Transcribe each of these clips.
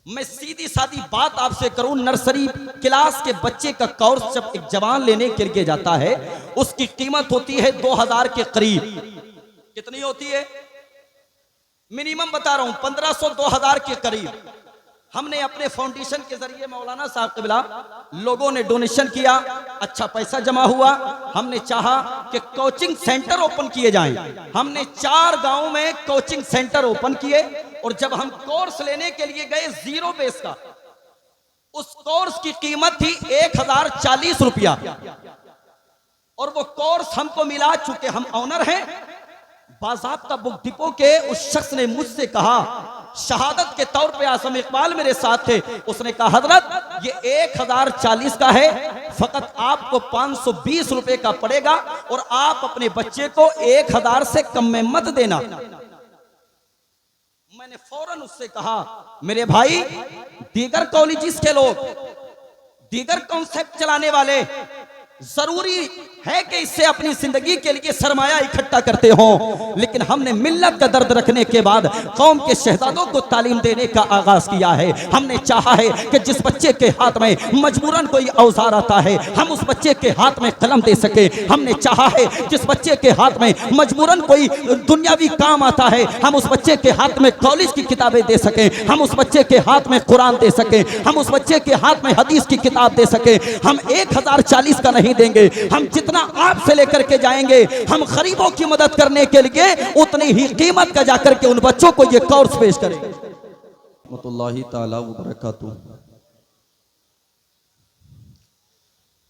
मैं सीधी सादी बात आपसे करूं, नर्सरी क्लास के बच्चे का कोर्स जब एक जवान लेने के लिए जाता है, उसकी कीमत होती है 2000 के करीब। कितनी होती है? मिनिमम बता रहा हूं, 1500 2000 के करीब। हमने अपने फाउंडेशन के जरिए मौलाना साहब क़िबला, लोगों ने डोनेशन किया, अच्छा पैसा जमा हुआ। हमने चाहा कि कोचिंग सेंटर ओपन किए जाएं। हमने 4 गांव में कोचिंग सेंटर ओपन किए, और जब हम कोर्स लेने के लिए गए जीरो बेस का, उस कोर्स की कीमत थी 1040 रुपया, और वो कोर्स हमको मिला। चूंकि हम ऑनर हैं बाज़ाब्ता बुक डिपो के, उस शख्स ने मुझसे कहा, शहादत के तौर पे आसम इकबाल मेरे साथ थे, उसने कहा हजरत ये 1040 का है, फकत आपको 520 रुपए का पड़ेगा, और आप अपने बच्चे को 1000 से कम में मत देना। मैंने फौरन उससे कहा, मेरे भाई दीगर कॉलेजेस के लोग, दीगर कॉन्सेप्ट चलाने वाले जरूरी है कि इससे अपनी जिंदगी के लिए सरमाया इकट्ठा करते हो, लेकिन हमने मिल्लत का दर्द रखने के बाद कौम के शहजादों को तालीम देने का आगाज किया है। हमने चाहा है कि जिस बच्चे के हाथ में मजबूरन कोई औजार आता है, हम उस बच्चे के हाथ में कलम दे सके। हमने चाहा है जिस बच्चे के हाथ में मजबूरन कोई दुनियावी काम आता है, हम उस बच्चे के हाथ में कॉलेज की किताबें दे सके, हम उस बच्चे के हाथ में कुरान दे सके, हम उस बच्चे के हाथ में हदीस की किताब दे सके। हम 1040 का नहीं देंगे, हम जितना आपसे लेकर के जाएंगे, हम गरीबों की मदद करने के लिए उतनी ही कीमत का जाकर के उन बच्चों को ये कोर्स पेश करेंगे। रहमतुल्लाहि ताला व बरकातुहू।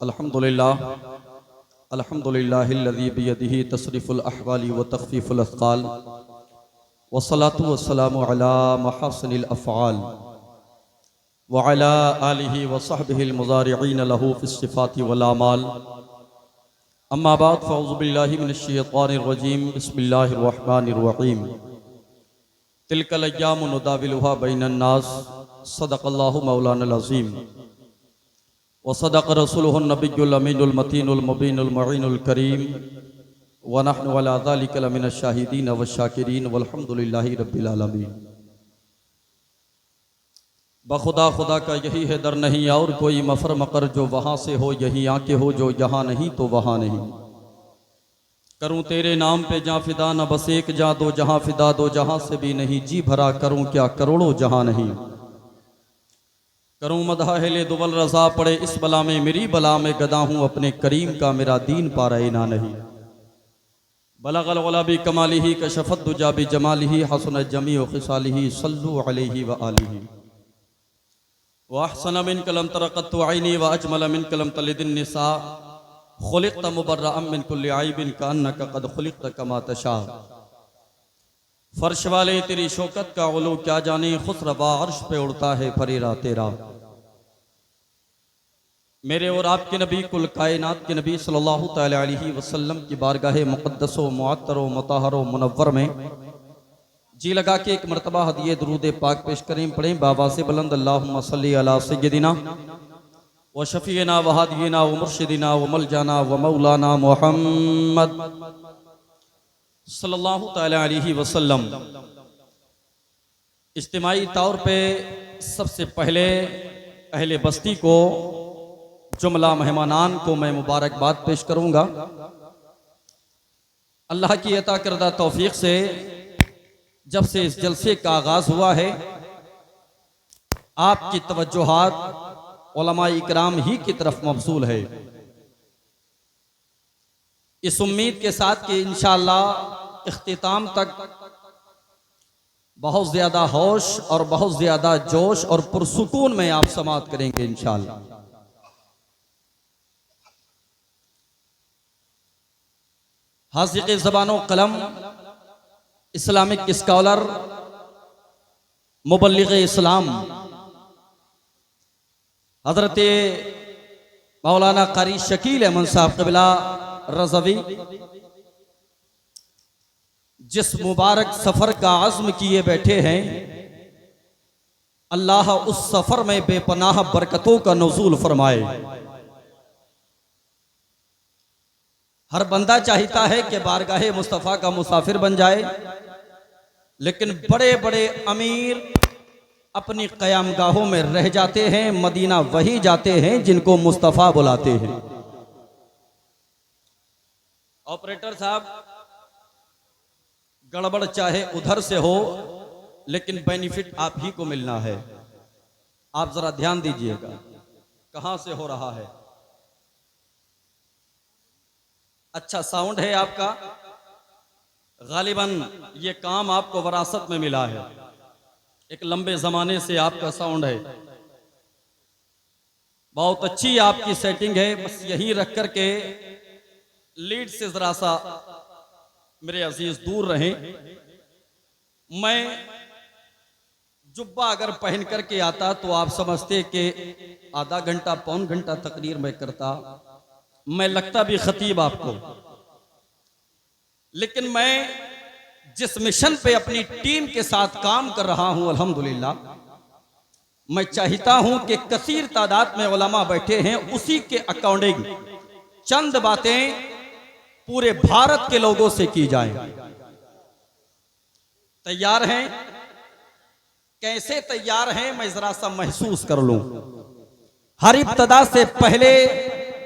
अल्हम्दुलिल्लाह अल्हम्दुलिल्लाहिल्लज़ी बियदिही तस्रीफुल अहवाली व तख़फ़ीफ़ुल अस्क़ाल, वस्सलातु वस्सलामु अला महसिनिल अफ़आल व अला आलिहि व सहबिहिल मुज़ारिईन लहू फ़िस्सिफ़ाति वल आमाल। अम्मा बाद फ़अऊज़ु बिल्लाहि मिनश शैतानिर रजीम, बिस्मिल्लाहिर रहमानिर रहीम। तिलकल अय्यामु नुदाविलुहा बैनन नास, सदक़ल्लाहु मौलानल अज़ीम व सदक़ रसूलुहुन नबियुल अमीनुल मतीनुल मुबीनुल मुईनुल करीम व नहनु अला ज़ालिका लमिनश शाहिदीन व शाकिरीन वल्हम्दुलिल्लाहि रब्बिल आलमीन। बखुदा खुदा का यही है दर नहीं और कोई मफर मकर, जो वहाँ से हो यही आके हो, जो यहाँ नहीं तो वहाँ नहीं। करूँ तेरे नाम पे जहाँ फिदा, न बस एक जहाँ दो जहाँ फिदा, दो जहाँ से भी नहीं जी भरा, करूँ क्या करोड़ों जहाँ नहीं। करूँ मदह अहले दुवल रज़ा, पड़े इस बला में मेरी बला में गदा हूँ, अपने करीम का मेरा दीन पा रहे ना नहीं। बलगल उला बि कमालिही कशफत दुजा बि जमालिही, हसन जमीउ खिसालिही, सल्लु अलैहि व आलिही। वअहसन मिन कलम तरक़त ऐनी व अजमल मिन कलम तलिदिन निसा, खुलिक़त मुबर्रअम मिन कुल्लि ऐबिन कअन्नका क़द खुलिक़त कमा तशा। फर्श वाले तेरी शौकत का उलू क्या जाने, खुसरवा अर्श पे उड़ता है फरेरा तेरा। मेरे और आपके नबी कुल कायनात के नबी सल्लल्लाहु तआला अलैहि वसल्लम की बारगाह मुक़द्दस व मुअत्तर व मुतहहर व मुनव्वर में जी लगा के एक मरतबा हदिये दुरूद पाक पेश करें। पढ़ें बाबा से बुलंद, अल्लाहुम्मा सल्ली अला सय्यदिना व शफीना व हादियना व मुर्शिदिना व मलजाना व मौलाना मुहम्मद सल्लल्लाहु तआला अलैहि वसल्लम। इज्तिमाई तौर पे सबसे पहले अहले बस्ती को, जुमला मेहमानान को मैं मुबारकबाद पेश करूंगा। अल्लाह की अता करदा तौफीक से जब से इस जलसे का आगाज हुआ है, आपकी तवज्जुहात उलमाए इकराम ही की तरफ मबसूल है, इस उम्मीद के साथ कि इंशाअल्लाह इख्तिताम तक बहुत ज्यादा होश और बहुत ज्यादा जोश और पुरसुकून में आप समाअत करेंगे इंशाअल्लाह। हाज़िक़े ज़बानो कलम, इस्लामिक स्कॉलर, मुबल्लिग़ इस्लाम हज़रत मौलाना क़ारी शकील अहमद साहब क़िबला रज़वी जिस मुबारक सफ़र का अज़्म किए बैठे हैं, अल्लाह उस सफ़र में बेपनाह बरकतों का नुज़ूल फरमाए। हर बंदा चाहता है कि बारगाहे मुस्तफ़ा का मुसाफिर बन जाए, लेकिन बड़े बड़े अमीर अपनी क़यामगाहों में रह जाते हैं। मदीना वही जाते हैं जिनको मुस्तफ़ा बुलाते हैं। ऑपरेटर साहब, गड़बड़ चाहे उधर से हो, लेकिन बेनिफिट आप ही को मिलना है। आप जरा ध्यान दीजिएगा कहां से हो रहा है। अच्छा साउंड है आपका। गालिबन ये काम आपको विरासत में मिला है, एक लंबे जमाने से आपका साउंड है। बहुत अच्छी आपकी सेटिंग है। बस यही रख कर के लीड से जरा सा मेरे अजीज दूर रहें। मैं जुब्बा अगर पहन करके आता तो आप समझते कि आधा घंटा पौन घंटा तकरीर में करता, मैं लगता भी खतीब आपको। लेकिन मैं जिस मिशन पे अपनी टीम के साथ काम कर रहा हूं, अल्हम्दुलिल्लाह, मैं चाहता हूं कि कसीर तादाद में उलमा बैठे हैं, उसी के अकॉर्डिंग चंद बातें पूरे भारत के लोगों से की जाएं। तैयार हैं? कैसे तैयार हैं मैं जरा सा महसूस कर लूं। हर इब्तदा से पहले,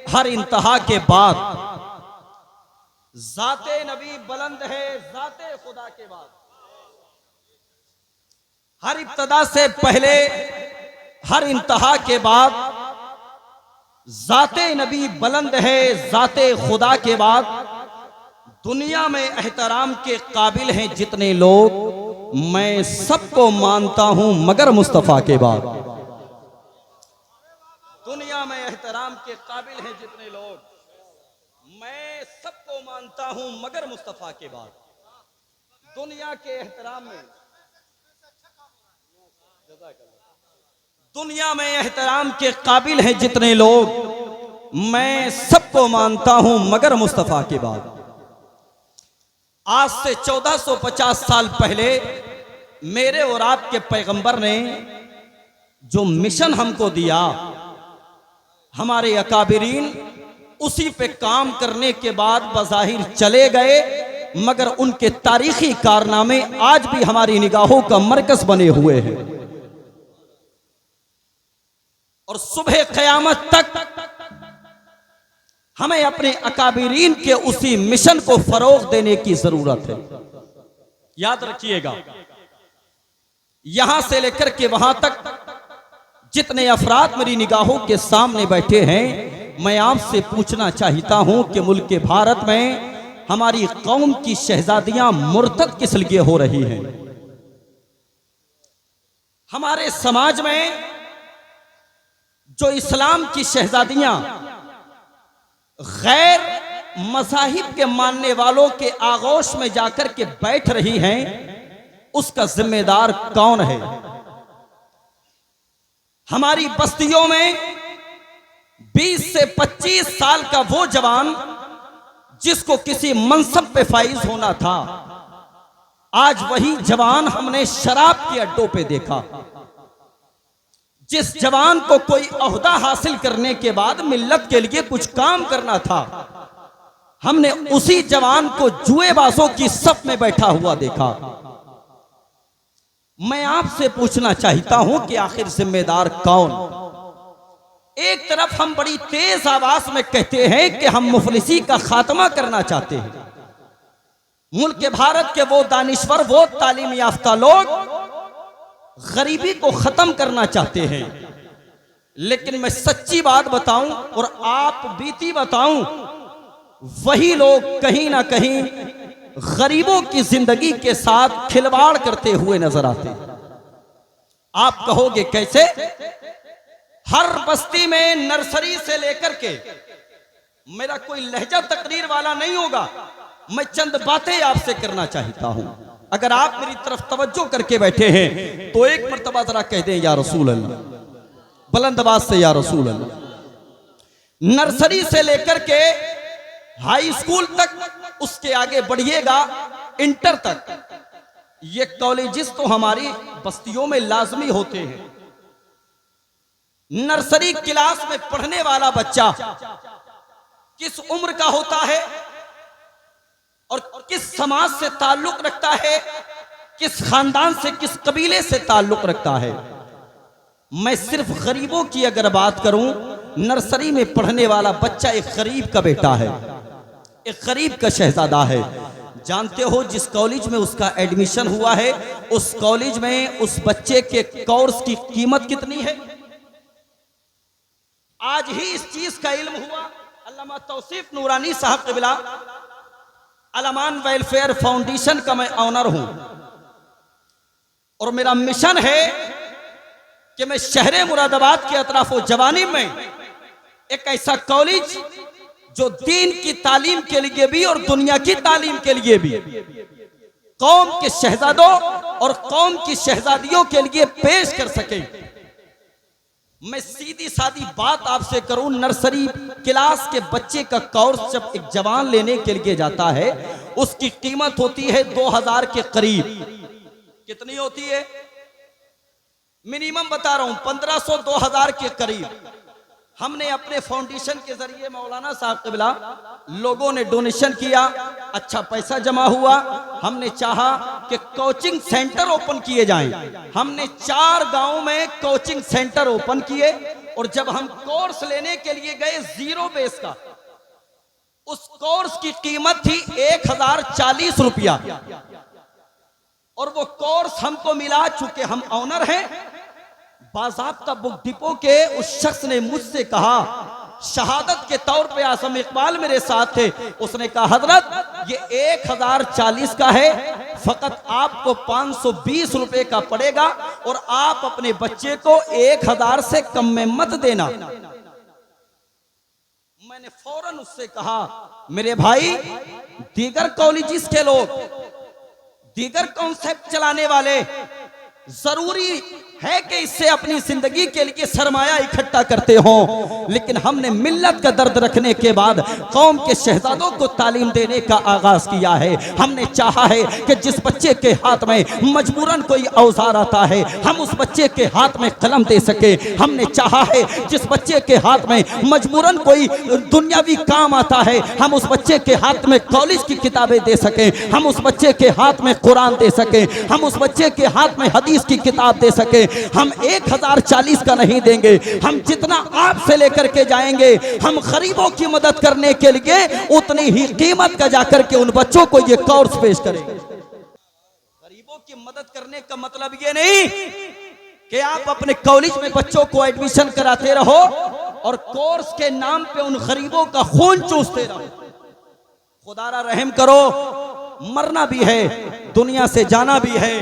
हर इंतहा के बाद, जाते नबी बुलंद है, जाते खुदा के बाद। हर इब्तदा से पहले, हर इंतहा के बाद, जाते नबी बुलंद है, जाते खुदा के बाद। दुनिया में एहतराम के काबिल हैं जितने लोग, मैं सबको मानता हूं मगर मुस्तफा के बाद। दुनिया में एहतराम के काबिल हैं जितने लोग, मैं सबको मानता हूं मगर मुस्तफा के बाद। दुनिया के एहतराम में, दुनिया में एहतराम के काबिल हैं जितने लोग, मैं सबको मानता हूं मगर मुस्तफा के बाद। आज से 1450 साल पहले मेरे और आपके पैगंबर ने जो मिशन हमको दिया, हमारे अकाबिरीन उसी पे काम करने के बाद बज़ाहिर चले गए, मगर उनके तारीखी कारनामे आज भी हमारी निगाहों का मरकज बने हुए हैं। और सुबह क़यामत तक हमें अपने अकाबिरीन के उसी मिशन को फरोग देने की जरूरत है। याद रखिएगा, यहां से लेकर के वहां तक जितने अफराद मेरी निगाहों के सामने बैठे हैं, मैं आपसे पूछना चाहता हूं कि मुल्क भारत में हमारी कौम की शहजादियां मुर्तद किस लिए हो रही हैं। हमारे समाज में जो इस्लाम की शहजादियां गैर मज़ाहिब के मानने वालों के आगोश में जाकर के बैठ रही हैं, उसका जिम्मेदार कौन है। हमारी बस्तियों में 20 से 25 साल का वो जवान जिसको किसी मनसब पे फाइज होना था, आज वही जवान हमने शराब के अड्डों पे देखा। जिस जवान को कोई ओहदा हासिल करने के बाद मिल्लत के लिए कुछ काम करना था, हमने उसी जवान को जुएबाजों की सफ में बैठा हुआ देखा। मैं आपसे पूछना चाहता हूं कि आखिर जिम्मेदार कौन। एक तरफ हम बड़ी तेज आवाज में कहते हैं कि हम मुफलिसी का खात्मा करना चाहते हैं, मुल्क भारत के वो दानिश्वर, वो तालीम याफ्ता लोग गरीबी को खत्म करना चाहते हैं। लेकिन मैं सच्ची बात बताऊं और आप बीती बताऊं, वही लोग कहीं ना कहीं गरीबों की जिंदगी के साथ खिलवाड़ करते हुए नजर आते हैं। आप कहोगे कैसे? हर बस्ती में नर्सरी से लेकर के, मेरा कोई लहजा तकरीर वाला नहीं होगा, मैं चंद बातें आपसे करना चाहता हूं। अगर आप मेरी तरफ तवज्जो करके बैठे हैं तो एक मर्तबा जरा कह दें या रसूल अल्लाह, बुलंद आवाज से या रसूल अल्लाह। नर्सरी से लेकर के हाई स्कूल तक, उसके आगे बढ़िएगा इंटर तक, ये कॉलेजेस तो हमारी बस्तियों में लाजमी होते हैं। नर्सरी क्लास में पढ़ने वाला बच्चा किस उम्र का होता है और किस समाज से ताल्लुक रखता है, किस खानदान से, किस कबीले से ताल्लुक रखता है, मैं सिर्फ गरीबों की अगर बात करूं, नर्सरी में पढ़ने वाला बच्चा एक गरीब का बेटा है, एक गरीब का शहजादा है। जानते हो जिस कॉलेज में उसका एडमिशन हुआ है, उस कॉलेज में उस बच्चे के कोर्स की कीमत कितनी है? आज ही इस चीज का इल्म हुआ। अल्लामा तौसीफ नूरानी साहब क़िबला अलमान वेलफेयर फाउंडेशन का मैं ऑनर हूं और मेरा मिशन है कि मैं शहर मुरादाबाद के अतराफ जवानी में एक ऐसा कॉलेज जो दीन की तालीम के लिए भी और दुनिया की तालीम के लिए भी कौम के शहजादों और कौम की शहजादियों के लिए पेश कर सके। मैं सीधी सादी बात आपसे करूं, नर्सरी क्लास के बच्चे का कोर्स जब एक जवान लेने के लिए जाता है, उसकी कीमत होती है 2000 के करीब। कितनी होती है? मिनिमम बता रहा हूं, 1500-2000 के करीब। हमने अपने फाउंडेशन के जरिए मौलाना साहब क़िबला लोगों ने डोनेशन किया, अच्छा पैसा जमा हुआ। हमने चाहा कि कोचिंग सेंटर ओपन किए जाएं। हमने 4 गांव में कोचिंग सेंटर ओपन किए और जब हम कोर्स लेने के लिए गए जीरो बेस का, उस कोर्स की कीमत थी 1040 रुपया और वो कोर्स हमको मिला। चूंकि हम ऑनर हैं, बाज़ाब्ता बुक डिपो के उस शख्स ने मुझसे कहा, शहादत के तौर पे आसम इकबाल मेरे साथ थे, उसने कहा हजरत ये 1040 का है, फकत आपको 520 रुपए का पड़ेगा और आप अपने बच्चे को 1000 से कम में मत देना। मैंने फौरन उससे कहा, मेरे भाई दीगर कॉलेजेस के लोग, दीगर कॉन्सेप्ट चलाने वाले जरूरी है कि इससे अपनी जिंदगी के लिए सरमाया इकट्ठा करते हो, लेकिन हमने मिल्लत का दर्द रखने के बाद कौम के शहजादों को तालीम देने का आगाज किया है। हमने चाहा है कि जिस बच्चे के हाथ में मजबूरन कोई औजार आता है, हम उस बच्चे के हाथ में कलम दे सके। हमने चाहा है जिस बच्चे के हाथ में मजबूरन कोई दुनियावी काम आता है, हम उस बच्चे के हाथ में कॉलेज की किताबें दे सके, हम उस बच्चे के हाथ में कुरान दे सके, हम उस बच्चे के हाथ में हदीस की किताब दे सके। हम 1040 का नहीं देंगे, हम जितना आपसे लेकर के जाएंगे, हम गरीबों की मदद करने के लिए उतनी ही कीमत का जाकर के उन बच्चों को ये कोर्स पेश करेंगे। गरीबों की मदद करने का मतलब ये नहीं कि आप अपने कॉलेज में बच्चों को एडमिशन कराते रहो और कोर्स के नाम पे उन गरीबों का खून चूसते रहो। खुदारा रहम करो, मरना भी है, दुनिया से जाना भी है,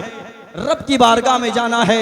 रब की बारगाह में जाना है,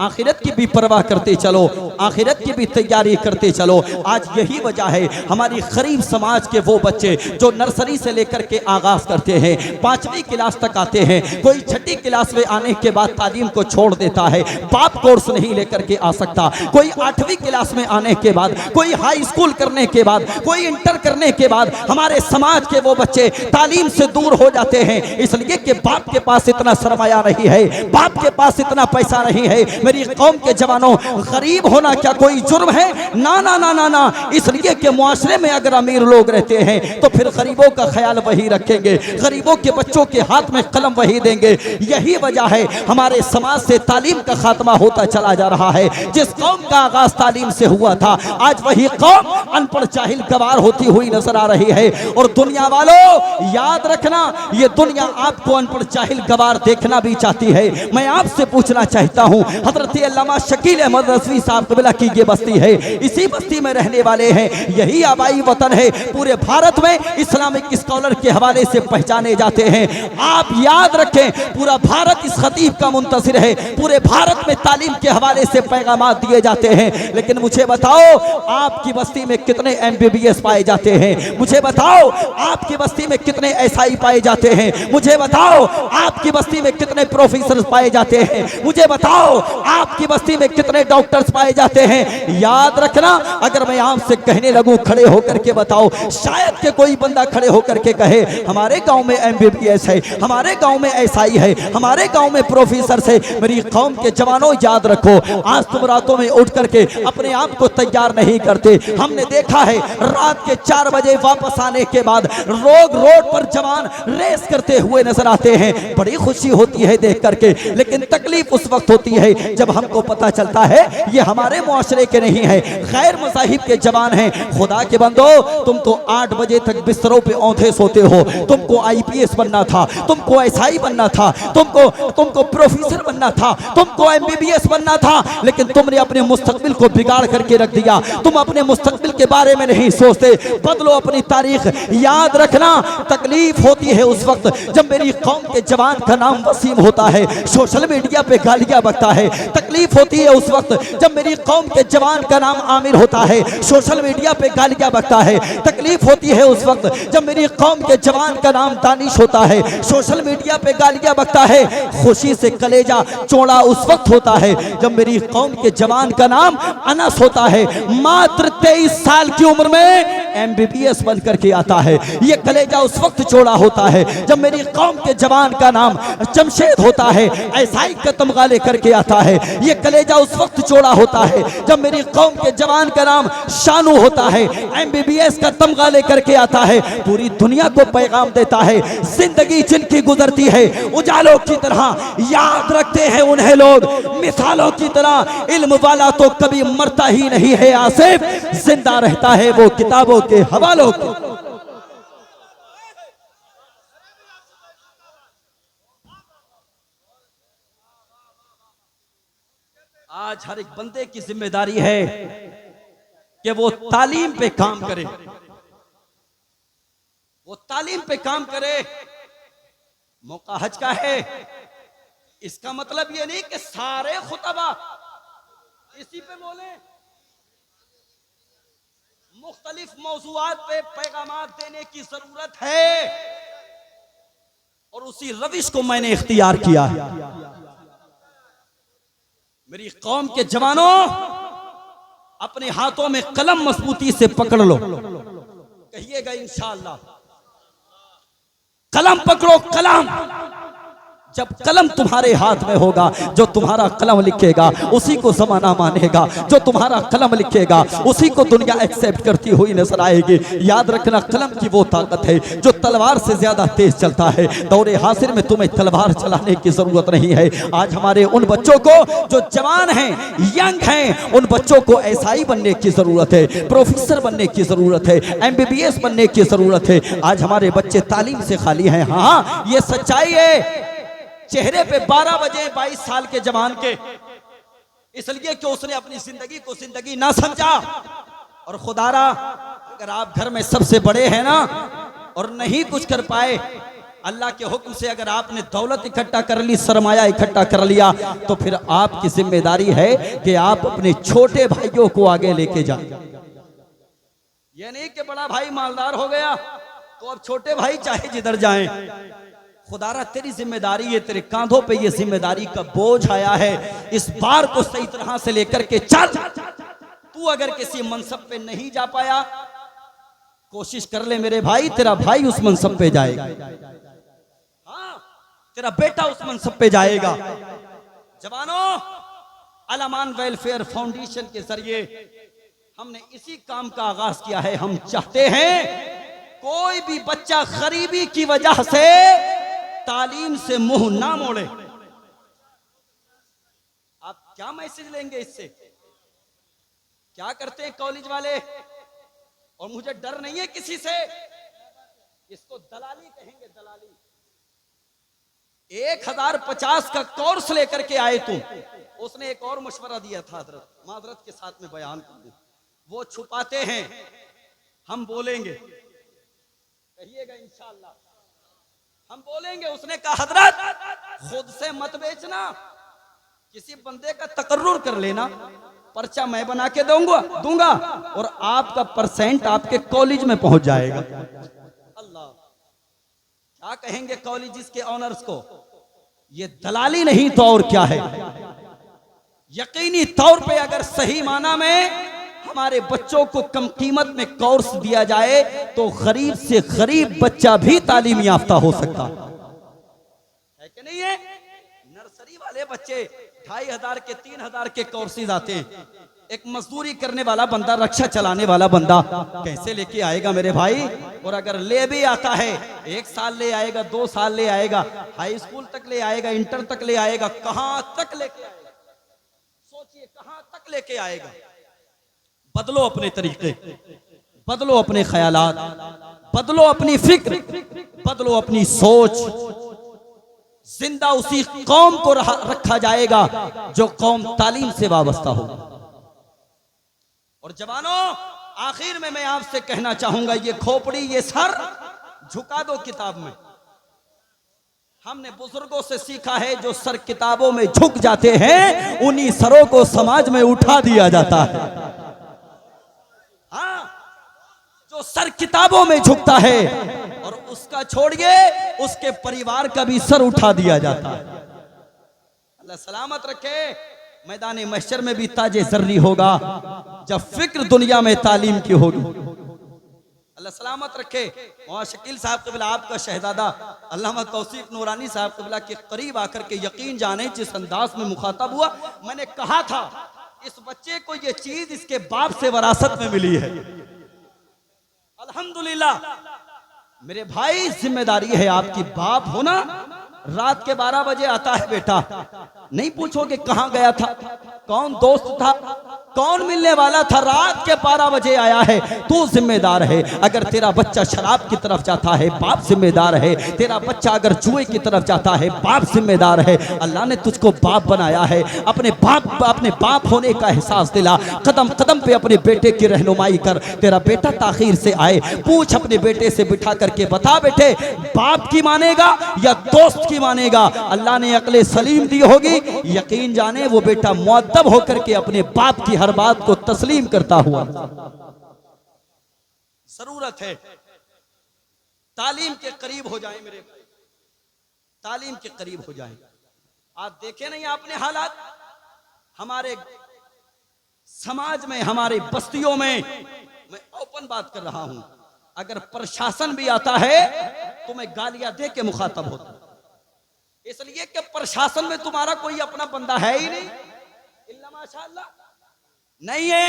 आखिरत की भी परवाह करते चलो, आखिरत की भी तैयारी करते चलो। आज यही वजह है हमारी गरीब समाज के वो बच्चे जो नर्सरी से लेकर के आगाज करते हैं, 5वीं क्लास तक आते हैं, कोई 6ठी क्लास में आने के बाद तालीम को छोड़ देता है, बाप कोर्स नहीं लेकर के आ सकता, कोई 8वीं क्लास में आने के बाद, कोई हाई स्कूल करने के बाद, कोई इंटर करने के बाद हमारे समाज के वो बच्चे तालीम से दूर हो जाते हैं, इसलिए कि बाप के पास इतना सरमाया नहीं है, बाप के पास इतना पैसा नहीं है। मेरी कौम के जवानों, गरीब होना क्या कोई जुर्म है? ना ना ना ना ना। इसलिए कि मुआशरे में अगर अमीर लोग रहते हैं तो फिर गरीबों का ख्याल वही रखेंगे, गरीबों के बच्चों के हाथ में कलम वही देंगे। यही वजह है हमारे समाज से तालीम का खात्मा होता चला जा रहा है। जिस कौम का आगाज तालीम से हुआ था, आज वही कौम अनपढ़ जाहिल गवार होती हुई नजर आ रही है। और दुनिया वालों याद रखना, ये दुनिया आपको अनपढ़ जाहिल गवार देखना भी चाहती है। मैं आपसे पूछना चाहता हूँ, हजरत अल्लामा शकील अहमद रज़वी साहब क़िबला की ये बस्ती है, इसी बस्ती में रहने वाले हैं, यही आबाई वतन है, पूरे भारत में इस्लामिक स्कॉलर के हवाले से पहचाने जाते हैं। आप याद रखें, पूरा भारत इस खतीब का मुंतज़िर है, पूरे भारत में तालीम के हवाले से पैगामात दिए जाते हैं। लेकिन मुझे बताओ आपकी बस्ती में कितने MBBS पाए जाते हैं? मुझे बताओ आपकी बस्ती में कितने SI पाए जाते हैं? मुझे बताओ आपकी बस्ती में कितने प्रोफेसर पाए जाते हैं? मुझे बताओ आपकी बस्ती में कितने डॉक्टर्स पाए जाते हैं? याद रखना, अगर मैं आपसे कहने लगूं खड़े होकर के बताओ, शायद के कोई बंदा खड़े होकर के कहे हमारे गांव में MBBS है, हमारे गांव में SI है, हमारे गांव में प्रोफेसर है। मेरी कौम के जवानों याद रखो, आज तुम रातों में उठ करके अपने आप को तैयार नहीं करते। हमने देखा है रात के 4 बजे वापस आने के बाद रोड पर जवान रेस करते हुए नजर आते हैं, बड़ी खुशी होती है देख करके, लेकिन तकलीफ उस वक्त होती है जब हमको पता चलता है ये हमारे मुआशरे के नहीं है, गैर मज़ाहिब के जवान हैं। खुदा के बंदो, तुम तो 8 बजे तक बिस्तरों पे औंधे सोते हो। तुमको IPS बनना था, तुमको SI बनना था, तुमको प्रोफेसर बनना था, तुमको MBBS बनना था, लेकिन तुमने अपने मुस्तकबिल को बिगाड़ करके रख दिया। तुम अपने मुस्तकबिल के बारे में नहीं सोचते। बदलो अपनी तारीख। याद रखना, तकलीफ होती है उस वक्त जब मेरी कौम के जवान का नाम वसीम होता है, सोशल मीडिया पे गालियां बकता है। तकलीफ होती है उस वक्त जब मेरी कौम के जवान का नाम आमिर होता है, सोशल मीडिया पे गालियां बकता है। तकलीफ होती है उस वक्त जब मेरी कौम के जवान का नाम दानिश होता है, सोशल मीडिया पे गालियां बकता है। खुशी से कलेजा चौड़ा उस वक्त होता है जब मेरी कौम के जवान का नाम अनस होता है, मात्र 23 साल की उम्र में MBBS बन करके आता है। ये कलेजा उस वक्त चौड़ा होता है जब मेरी कौम के जवान का नाम जमशेद होता है, SI का तमगा लेकर के आता है। ये कलेजा उस वक्त चौड़ा होता है जब मेरी कौम के जवान का नाम शानू होता है, MBBS का तमगा लेकर के आता है। पूरी दुनिया को पैगाम देता है, जिंदगी जिनकी गुजरती है उजालों की तरह, याद रखते हैं उन्हें लोग मिसालों की तरह। इल्म वाला तो कभी मरता ही नहीं है आसिफ, जिंदा रहता है वो किताबों के हवालों के। आज हर एक बंदे की जिम्मेदारी है कि वो तालीम पे काम करे, वो तालीम पे काम करे। मौका हज का है, इसका मतलब ये नहीं कि सारे खुतबा इसी पे बोले। मुख्तलिफ मौज़ूआत पे पैगामात देने की जरूरत है और उसी रविश को मैंने इख्तियार किया है। मेरी कौम के जवानों, अपने हाथों में कलम मजबूती से पकड़ लो, कहिएगा इंशाअल्लाह। कलम पकड़ो, कलम। जब कलम तुम्हारे हाथ में होगा, जो तुम्हारा कलम लिखेगा उसी को जमाना मानेगा, जो तुम्हारा कलम लिखेगा उसी को दुनिया एक्सेप्ट करती हुई नजर आएगी। याद रखना, कलम की वो ताकत है जो तलवार से ज्यादा तेज चलता है। दौरे हासिर में तुम्हें तलवार चलाने की जरूरत नहीं है। आज हमारे उन बच्चों को जो जवान हैं, यंग हैं, उन बच्चों को SI बनने की जरूरत है, प्रोफेसर बनने की जरूरत है, MBBS बनने की जरूरत है। आज हमारे बच्चे तालीम से खाली हैं। हाँ, ये सच्चाई है। चेहरे पे 12 बजे 22 साल के जवान के, इसलिए कि उसने अपनी जिंदगी को जिंदगी ना समझा। और खुदारा, अगर आप घर में सबसे बड़े हैं ना और नहीं कुछ कर पाए, अल्लाह के हुक्म से अगर आपने दौलत इकट्ठा कर ली, सरमाया इकट्ठा कर लिया, तो फिर आपकी जिम्मेदारी है कि आप अपने छोटे भाइयों को आगे लेके जाएं। ये नहीं कि बड़ा भाई मालदार हो गया तो अब छोटे भाई चाहे जिधर जाएं। खुदारा, तेरी जिम्मेदारी है, तेरे कांधों पे ये जिम्मेदारी का बोझ आया है। इस बार को सही तरह से लेकर के चल। तू अगर किसी मनसब पे नहीं जा पाया, कोशिश कर ले मेरे भाई, तेरा भाई उस मनसब पे जाएगा। हाँ, तेरा बेटा उस मनसब पे जाएगा। जवानों, अलमान वेलफेयर फाउंडेशन के जरिए हमने इसी काम का आगाज किया है। हम चाहते हैं कोई भी बच्चा गरीबी की वजह से तालीम से मुंह ना मोड़े। आप क्या मैसेज लेंगे इससे? क्या करते हैं कॉलेज वाले? और मुझे डर नहीं है किसी से, इसको दलाली कहेंगे, दलाली। 1050 का कोर्स लेकर के आए तुम। उसने एक और मशवरा दिया था, हजरत मादरत के साथ में बयान कर दूं, वो छुपाते हैं, हम बोलेंगे, कहिएगा इंशाअल्लाह हम बोलेंगे। उसने कहा, हजरत खुद से मत बेचना, किसी बंदे का तकर्रुर कर लेना, पर्चा मैं बना के दूंगा और आपका परसेंट आपके कॉलेज में पहुंच जाएगा। अल्लाह, क्या कहेंगे कॉलेज के ऑनर्स को? ये दलाली नहीं तो और क्या है। यकीनी तौर पे अगर सही माना में हमारे बच्चों को कम कीमत में कोर्स दिया जाए तो गरीब से गरीब बच्चा भी तालीम याफ्ता हो सकता है कि नहीं है? नर्सरी वाले बच्चे 2500 के 3000 के कोर्सेज आते हैं। एक मजदूरी करने वाला बंदा, रक्षा चलाने वाला बंदा कैसे लेके आएगा मेरे भाई? और अगर ले भी आता है, 1 साल ले आएगा, 2 साल ले आएगा, हाई स्कूल तक ले आएगा, इंटर तक ले आएगा, कहां तक लेके आएगा? फर्क लेके आएगा। बदलो अपने तरीके, बदलो अपने ख्यालात, बदलो अपनी फिक्र, बदलो अपनी सोच। जिंदा उसी कौम को रखा जाएगा जो कौम तालीम से वाबस्ता हो। और जवानों, आखिर में मैं आपसे कहना चाहूंगा, ये खोपड़ी, ये सर झुका दो किताब में। हमने बुजुर्गों से सीखा है, जो सर किताबों में झुक जाते हैं उन्हीं सरों को समाज में उठा दिया जाता है। हाँ, जो सर किताबों में झुकता है और उसका छोड़िए, उसके परिवार का भी सर उठा दिया जाता है। अल्लाह सलामत रखे। मैदान महशर में भी ताजे जर्री होगा जब फिक्र दुनिया में तालीम की होगी। अल्लाह सलामत रखे। वहाँ शकील साहब क़िबला, आपका शहजादा अल्लामा तौसीफ नूरानी साहब क़िबला के करीब आकर के यकीन जाने जिस अंदाज में मुखातब हुआ, मैंने कहा था इस बच्चे को ये चीज इसके बाप से वरासत में मिली है। अल्हम्दुलिल्लाह मेरे भाई, जिम्मेदारी है आपकी। बाप होना रात के 12 बजे आता है बेटा, नहीं पूछोगे कहां गया था, कौन दोस्त था, कौन मिलने वाला था, रात के 12 बजे आया है, तू जिम्मेदार है। अगर तेरा बच्चा शराब की तरफ जाता है, बाप जिम्मेदार है। तेरा बच्चा अगर जुए की तरफ जाता है, बाप जिम्मेदार है। अल्लाह ने तुझको बाप बनाया है, अपने बाप होने का एहसास दिला। कदम कदम पे अपने बेटे की रहनुमाई कर। तेरा बेटा ताखीर से आए, पूछ अपने बेटे से बिठा करके, बता बेटे बाप की मानेगा या दोस्त की मानेगा। अल्लाह ने अक्ल सलीम दी होगी, यकीन जाने वो बेटा मुअद्दब होकर के अपने बाप की हर बात को तस्लीम करता हुआ। जरूरत है तालीम के करीब हो जाए मेरे भाई, तालीम के करीब हो जाए। आप देखे नहीं आपने हालात हमारे समाज में, हमारे बस्तियों में। मैं ओपन बात कर रहा हूं, अगर प्रशासन भी आता है तो मैं गालियां दे के मुखातब होता हूं, इसलिए कि प्रशासन में तुम्हारा कोई अपना बंदा है ही नहीं, इल्ला माशाअल्लाह नहीं है।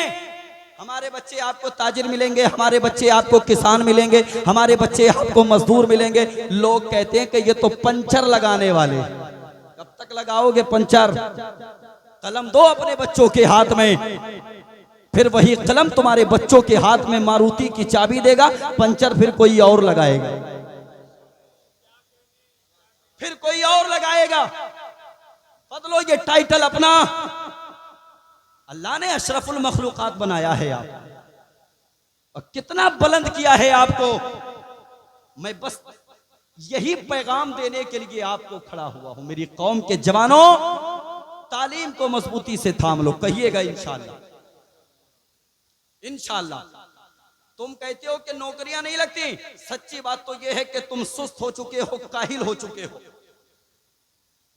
हमारे बच्चे आपको ताजिर मिलेंगे, हमारे बच्चे आपको किसान मिलेंगे, हमारे बच्चे आपको मजदूर मिलेंगे। लोग कहते हैं कि ये तो पंचर लगाने वाले। कब तक लगाओगे पंचर? कलम दो अपने बच्चों के हाथ में, फिर वही कलम तुम्हारे बच्चों के हाथ में मारुति की चाबी देगा, पंचर फिर कोई और लगाएगा, फिर कोई और लगाएगा। बदलो ये टाइटल अपना। अल्लाह ने अशरफुल मखलूकात बनाया है आप, और कितना बुलंद किया है आपको। मैं बस यही पैगाम देने के लिए आपको खड़ा हुआ हूं। मेरी कौम के जवानों, तालीम को मजबूती से थाम लो। कहिएगा इंशाअल्लाह, इंशाअल्लाह। तुम कहते हो कि नौकरियां नहीं लगती, सच्ची बात तो यह है कि तुम सुस्त हो चुके हो, काहिल हो चुके हो।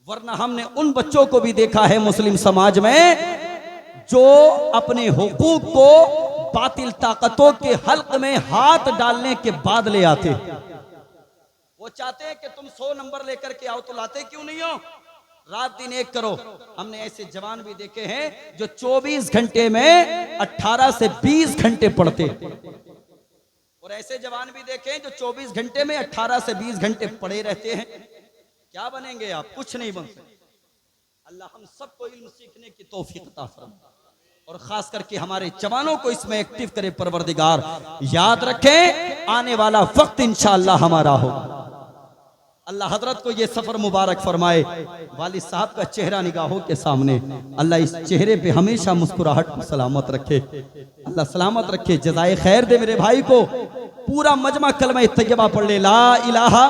वरना हमने उन बच्चों को भी देखा है मुस्लिम समाज में जो अपने हुकूक को बातिल ताकतों के हल्क में हाथ डालने के बाद ले आते। वो चाहते हैं कि तुम 100 नंबर लेकर के आओ, तो लाते क्यों नहीं हो? रात दिन एक करो। हमने ऐसे जवान भी देखे हैं जो 24 घंटे में 18 से 20 घंटे पढ़ते, और ऐसे जवान भी देखे हैं जो 24 घंटे में 18 से 20 घंटे पढ़े रहते हैं। क्या बनेंगे आप? कुछ नहीं बन सकते। अल्लाह हम सबको इल्म सीखने की तौफीक अता फरमाए, और खास करके हमारे जवानों को इसमें एक्टिव करे परवरदिगार। याद रखें, आने वाला वक्त इंशाअल्लाह हमारा हो। अल्लाह हजरत को ये सफर मुबारक फरमाए। वालिद साहब का चेहरा निगाहों के सामने, अल्लाह इस चेहरे पे हमेशा मुस्कुराहट को सलामत रखे। अल्लाह सलामत रखे, जज़ाए खैर दे मेरे भाई को। पूरा मजमा कलमा तैयबा पढ़ ले, ला इलाहा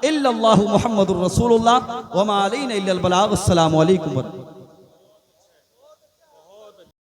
इल्लल्लाहु मुहम्मदुर रसूलुल्लाह व मा अलैना इल्लल बलाग। अस्सलामु अलैकुम।